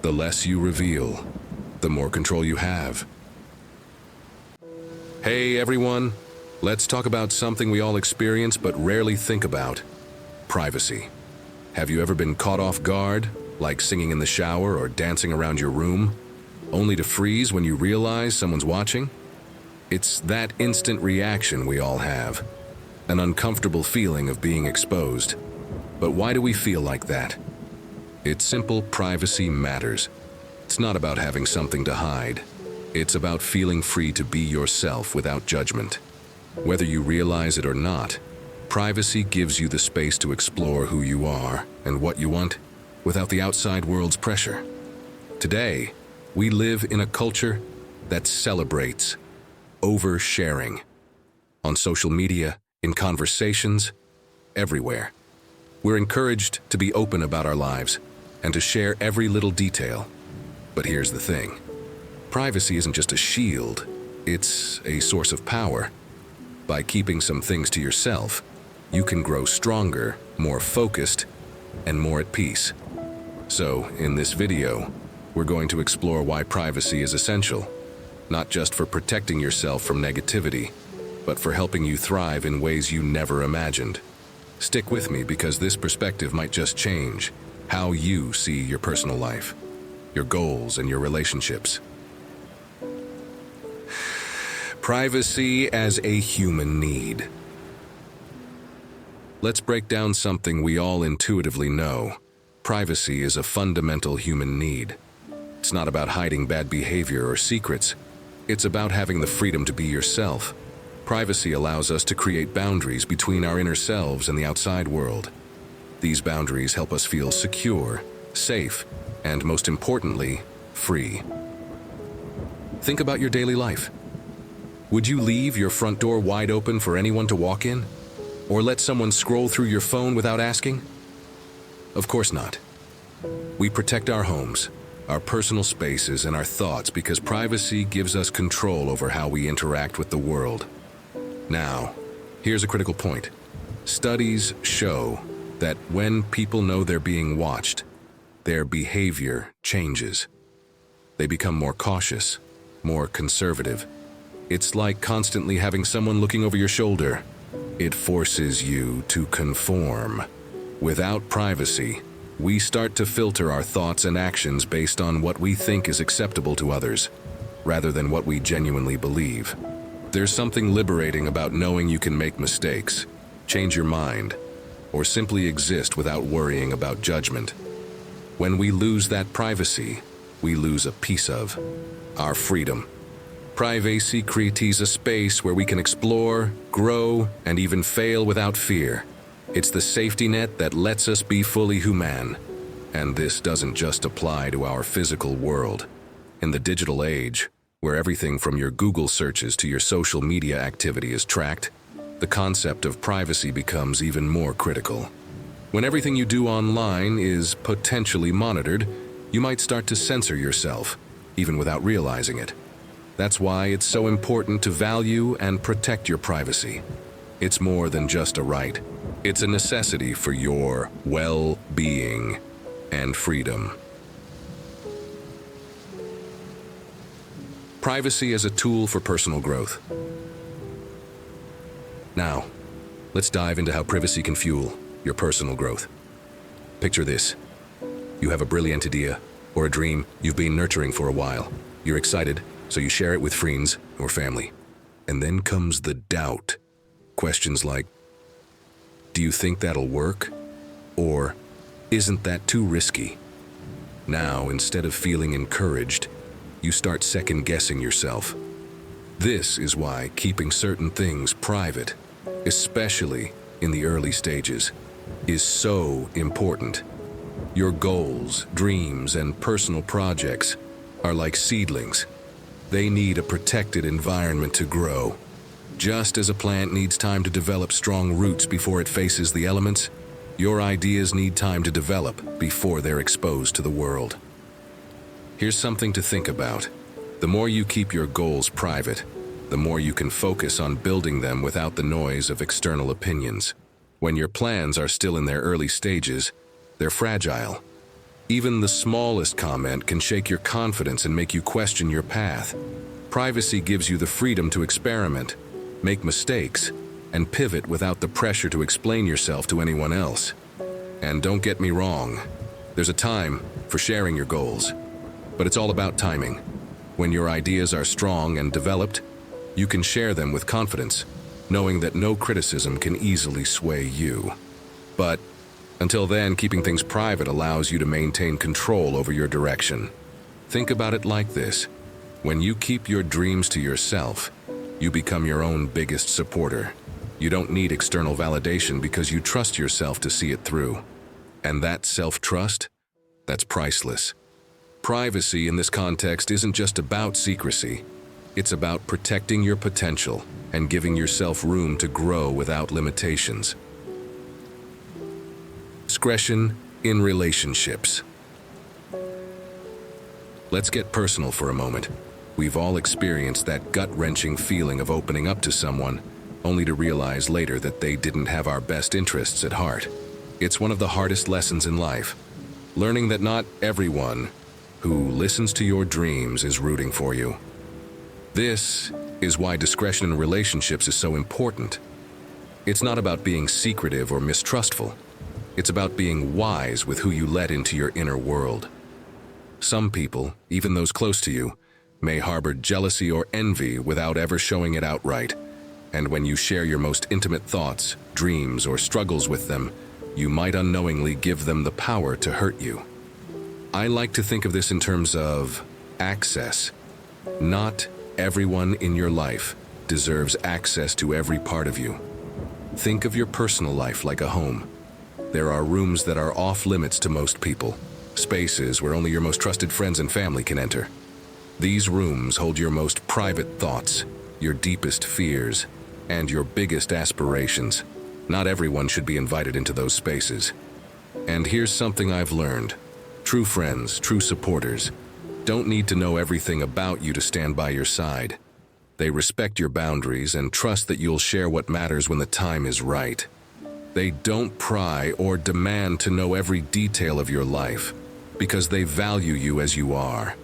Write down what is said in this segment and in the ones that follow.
The less you reveal, the more control you have. Hey everyone, let's talk about something we all experience but rarely think about: privacy. Have you ever been caught off guard, like singing in the shower or dancing around your room, only to freeze when you realize someone's watching? It's that instant reaction we all have, an uncomfortable feeling of being exposed. But why do we feel like that? It's simple: privacy matters. It's not about having something to hide. It's about feeling free to be yourself without judgment. Whether you realize it or not, privacy gives you the space to explore who you are and what you want without the outside world's pressure. Today, we live in a culture that celebrates oversharing. On social media, in conversations, everywhere. We're encouraged to be open about our lives and to share every little detail. But here's the thing. Privacy isn't just a shield, it's a source of power. By keeping some things to yourself, you can grow stronger, more focused, and more at peace. So, in this video, we're going to explore why privacy is essential, not just for protecting yourself from negativity, but for helping you thrive in ways you never imagined. Stick with me because this perspective might just change how you see your personal life, your goals, and your relationships. Privacy as a human need. Let's break down something we all intuitively know. Privacy is a fundamental human need. It's not about hiding bad behavior or secrets. It's about having the freedom to be yourself. Privacy allows us to create boundaries between our inner selves and the outside world. These boundaries help us feel secure, safe, and most importantly, free. Think about your daily life. Would you leave your front door wide open for anyone to walk in? Or let someone scroll through your phone without asking? Of course not. We protect our homes, our personal spaces, and our thoughts because privacy gives us control over how we interact with the world. Now, here's a critical point. Studies show that when people know they're being watched, their behavior changes. They become more cautious, more conservative. It's like constantly having someone looking over your shoulder. It forces you to conform. Without privacy, we start to filter our thoughts and actions based on what we think is acceptable to others, rather than what we genuinely believe. There's something liberating about knowing you can make mistakes, change your mind, or simply exist without worrying about judgment. When we lose that privacy, we lose a piece of our freedom. Privacy creates a space where we can explore, grow, and even fail without fear. It's the safety net that lets us be fully human. And this doesn't just apply to our physical world. In the digital age, where everything from your Google searches to your social media activity is tracked, the concept of privacy becomes even more critical. When everything you do online is potentially monitored, you might start to censor yourself, even without realizing it. That's why it's so important to value and protect your privacy. It's more than just a right. It's a necessity for your well-being and freedom. Privacy as a tool for personal growth. Now, let's dive into how privacy can fuel your personal growth. Picture this. You have a brilliant idea or a dream you've been nurturing for a while. You're excited, so you share it with friends or family. And then comes the doubt. Questions like, do you think that'll work? Or, isn't that too risky? Now, instead of feeling encouraged, you start second-guessing yourself. This is why keeping certain things private, especially in the early stages, is so important. Your goals, dreams, and personal projects are like seedlings. They need a protected environment to grow. Just as a plant needs time to develop strong roots before it faces the elements, your ideas need time to develop before they're exposed to the world. Here's something to think about. The more you keep your goals private, the more you can focus on building them without the noise of external opinions. When your plans are still in their early stages, they're fragile. Even the smallest comment can shake your confidence and make you question your path. Privacy gives you the freedom to experiment, make mistakes, and pivot without the pressure to explain yourself to anyone else. And don't get me wrong, there's a time for sharing your goals, but it's all about timing. When your ideas are strong and developed, you can share them with confidence, knowing that no criticism can easily sway you. But until then, keeping things private allows you to maintain control over your direction. Think about it like this. When you keep your dreams to yourself, you become your own biggest supporter. You don't need external validation because you trust yourself to see it through. And that self-trust, that's priceless. Privacy in this context isn't just about secrecy. It's about protecting your potential and giving yourself room to grow without limitations. Discretion in relationships. Let's get personal for a moment. We've all experienced that gut-wrenching feeling of opening up to someone, only to realize later that they didn't have our best interests at heart. It's one of the hardest lessons in life, learning that not everyone who listens to your dreams is rooting for you. This is why discretion in relationships is so important. It's not about being secretive or mistrustful. It's about being wise with who you let into your inner world. Some people, even those close to you, may harbor jealousy or envy without ever showing it outright. And when you share your most intimate thoughts, dreams, or struggles with them, you might unknowingly give them the power to hurt you. I like to think of this in terms of access. Not everyone in your life deserves access to every part of you. Think of your personal life like a home. There are rooms that are off limits to most people, spaces where only your most trusted friends and family can enter. These rooms hold your most private thoughts, your deepest fears, and your biggest aspirations. Not everyone should be invited into those spaces. And here's something I've learned. True friends, true supporters, don't need to know everything about you to stand by your side. They respect your boundaries and trust that you'll share what matters when the time is right. They don't pry or demand to know every detail of your life because they value you as you are.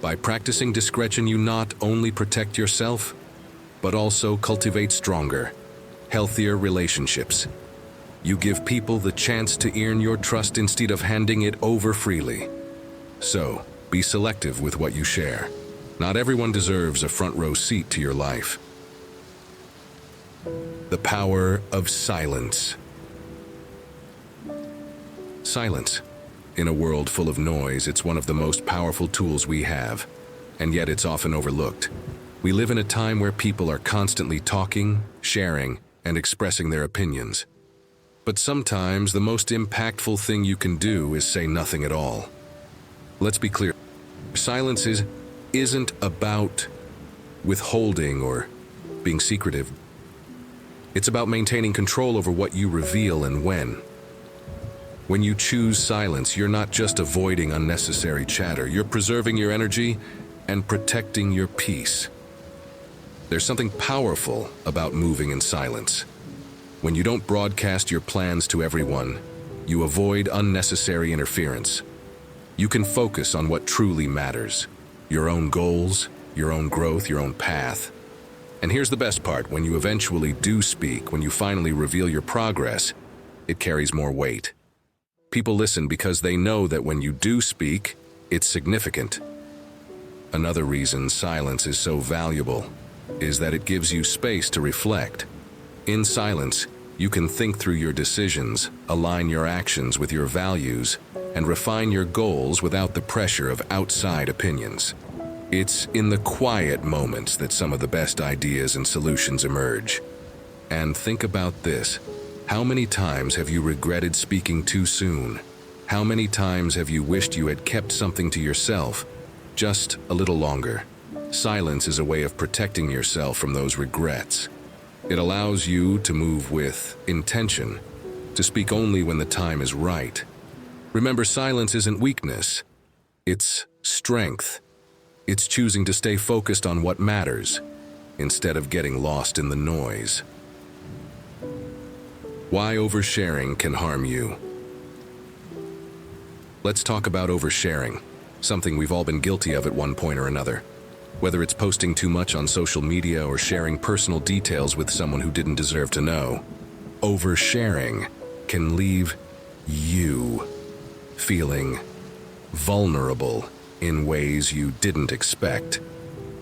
By practicing discretion, you not only protect yourself, but also cultivate stronger, healthier relationships. You give people the chance to earn your trust instead of handing it over freely. So, be selective with what you share. Not everyone deserves a front row seat to your life. The power of silence. Silence. In a world full of noise, it's one of the most powerful tools we have, and yet it's often overlooked. We live in a time where people are constantly talking, sharing, and expressing their opinions. But sometimes the most impactful thing you can do is say nothing at all. Let's be clear. Silence isn't about withholding or being secretive. It's about maintaining control over what you reveal and when. When you choose silence, you're not just avoiding unnecessary chatter. You're preserving your energy and protecting your peace. There's something powerful about moving in silence. When you don't broadcast your plans to everyone, you avoid unnecessary interference. You can focus on what truly matters: your own goals, your own growth, your own path. And here's the best part: when you eventually do speak, when you finally reveal your progress, it carries more weight. People listen because they know that when you do speak, it's significant. Another reason silence is so valuable is that it gives you space to reflect. In silence, you can think through your decisions, align your actions with your values, and refine your goals without the pressure of outside opinions. It's in the quiet moments that some of the best ideas and solutions emerge. And think about this. How many times have you regretted speaking too soon? How many times have you wished you had kept something to yourself just a little longer? Silence is a way of protecting yourself from those regrets. It allows you to move with intention, to speak only when the time is right. Remember, silence isn't weakness. It's strength. It's choosing to stay focused on what matters, instead of getting lost in the noise. Why oversharing can harm you. Let's talk about oversharing, something we've all been guilty of at one point or another. Whether it's posting too much on social media or sharing personal details with someone who didn't deserve to know, oversharing can leave you feeling vulnerable in ways you didn't expect.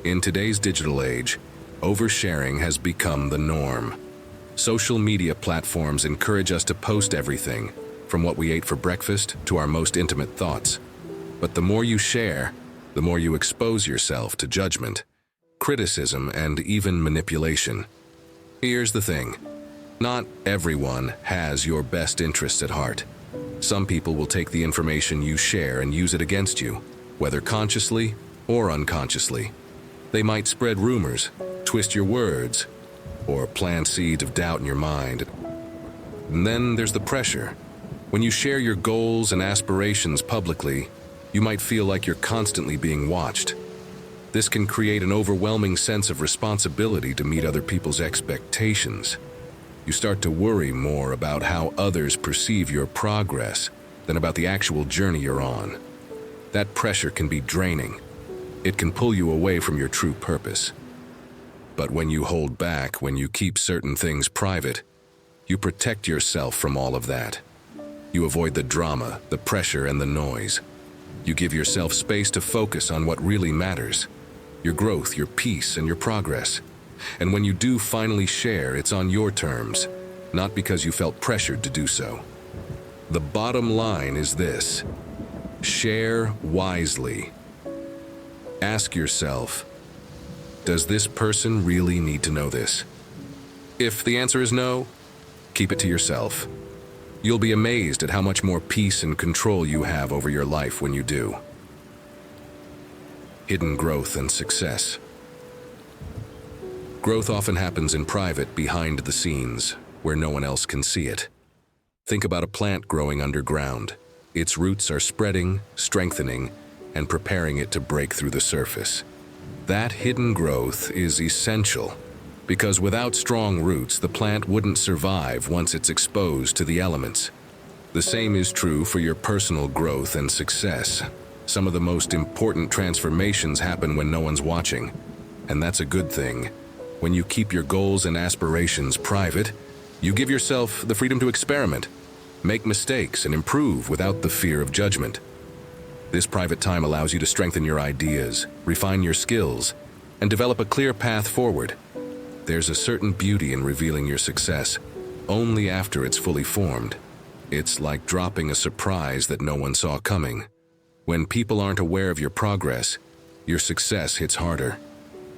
In today's digital age, oversharing has become the norm. Social media platforms encourage us to post everything, from what we ate for breakfast to our most intimate thoughts. But the more you share, the more you expose yourself to judgment, criticism, and even manipulation. Here's the thing. Not everyone has your best interests at heart. Some people will take the information you share and use it against you, whether consciously or unconsciously. They might spread rumors, twist your words, or plant seeds of doubt in your mind. And then there's the pressure. When you share your goals and aspirations publicly, you might feel like you're constantly being watched. This can create an overwhelming sense of responsibility to meet other people's expectations. You start to worry more about how others perceive your progress than about the actual journey you're on. That pressure can be draining. It can pull you away from your true purpose. But when you hold back, when you keep certain things private, you protect yourself from all of that. You avoid the drama, the pressure, and the noise. You give yourself space to focus on what really matters: your growth, your peace, and your progress. And when you do finally share, it's on your terms, not because you felt pressured to do so. The bottom line is this: share wisely. Ask yourself, does this person really need to know this? If the answer is no, keep it to yourself. You'll be amazed at how much more peace and control you have over your life when you do. Hidden growth and success. Growth often happens in private, behind the scenes, where no one else can see it. Think about a plant growing underground. Its roots are spreading, strengthening, and preparing it to break through the surface. That hidden growth is essential, because without strong roots, the plant wouldn't survive once it's exposed to the elements. The same is true for your personal growth and success. Some of the most important transformations happen when no one's watching, and that's a good thing. When you keep your goals and aspirations private, you give yourself the freedom to experiment, make mistakes, and improve without the fear of judgment. This private time allows you to strengthen your ideas, refine your skills, and develop a clear path forward. There's a certain beauty in revealing your success only after it's fully formed. It's like dropping a surprise that no one saw coming. When people aren't aware of your progress, your success hits harder.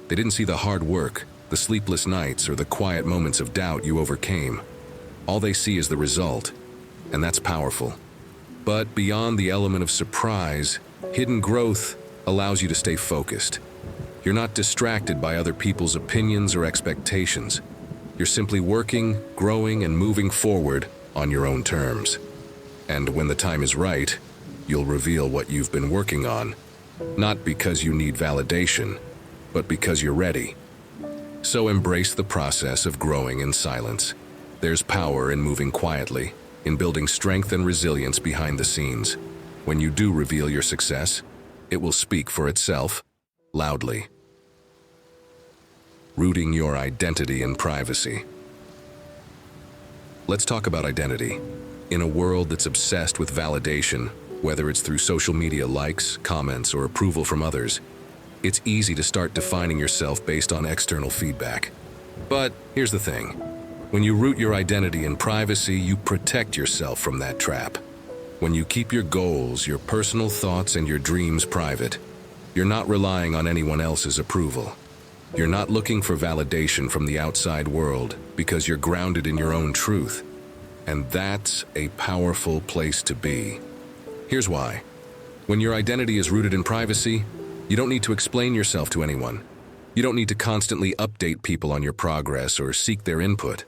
They didn't see the hard work, the sleepless nights, or the quiet moments of doubt you overcame. All they see is the result, and that's powerful. But beyond the element of surprise, hidden growth allows you to stay focused. You're not distracted by other people's opinions or expectations. You're simply working, growing, and moving forward on your own terms. And when the time is right, you'll reveal what you've been working on, not because you need validation, but because you're ready. So embrace the process of growing in silence. There's power in moving quietly, in building strength and resilience behind the scenes. When you do reveal your success, it will speak for itself, loudly. Rooting your identity in privacy. Let's talk about identity. In a world that's obsessed with validation, whether it's through social media likes, comments, or approval from others, it's easy to start defining yourself based on external feedback. But here's the thing. When you root your identity in privacy, you protect yourself from that trap. When you keep your goals, your personal thoughts, and your dreams private, you're not relying on anyone else's approval. You're not looking for validation from the outside world because you're grounded in your own truth. And that's a powerful place to be. Here's why. When your identity is rooted in privacy, you don't need to explain yourself to anyone. You don't need to constantly update people on your progress or seek their input.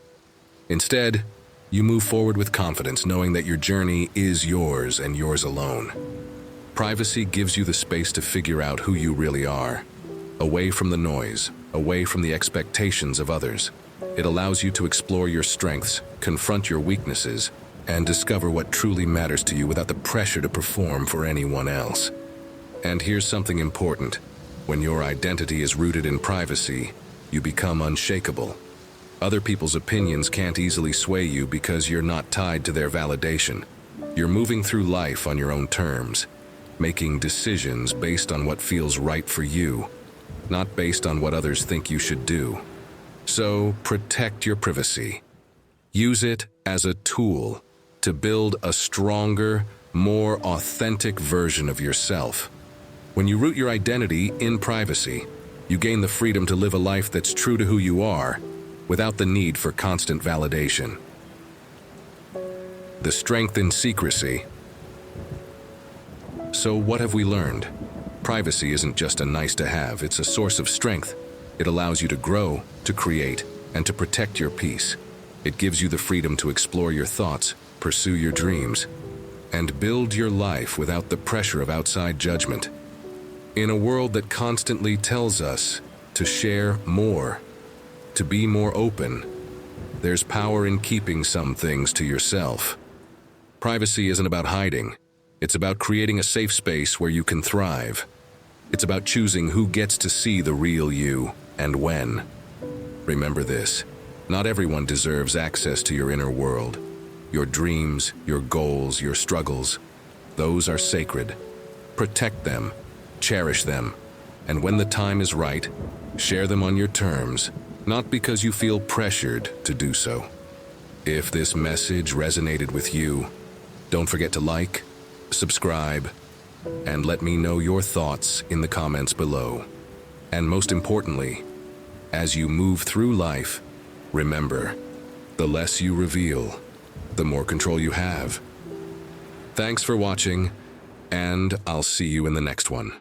Instead, you move forward with confidence, knowing that your journey is yours and yours alone. Privacy gives you the space to figure out who you really are, away from the noise, away from the expectations of others. It allows you to explore your strengths, confront your weaknesses, and discover what truly matters to you without the pressure to perform for anyone else. And here's something important. When your identity is rooted in privacy, you become unshakable. Other people's opinions can't easily sway you because you're not tied to their validation. You're moving through life on your own terms, making decisions based on what feels right for you, not based on what others think you should do. So protect your privacy. Use it as a tool to build a stronger, more authentic version of yourself. When you root your identity in privacy, you gain the freedom to live a life that's true to who you are, without the need for constant validation. The strength in secrecy. So what have we learned? Privacy isn't just a nice to have, it's a source of strength. It allows you to grow, to create, and to protect your peace. It gives you the freedom to explore your thoughts, pursue your dreams, and build your life without the pressure of outside judgment. In a world that constantly tells us to share more, to be more open, there's power in keeping some things to yourself. Privacy isn't about hiding. It's about creating a safe space where you can thrive. It's about choosing who gets to see the real you and when. Remember this, not everyone deserves access to your inner world. Your dreams, your goals, your struggles, those are sacred. Protect them, cherish them, and when the time is right, share them on your terms, not because you feel pressured to do so. If this message resonated with you, don't forget to like, subscribe, and let me know your thoughts in the comments below. And most importantly, as you move through life, remember, the less you reveal, the more control you have. Thanks for watching, and I'll see you in the next one.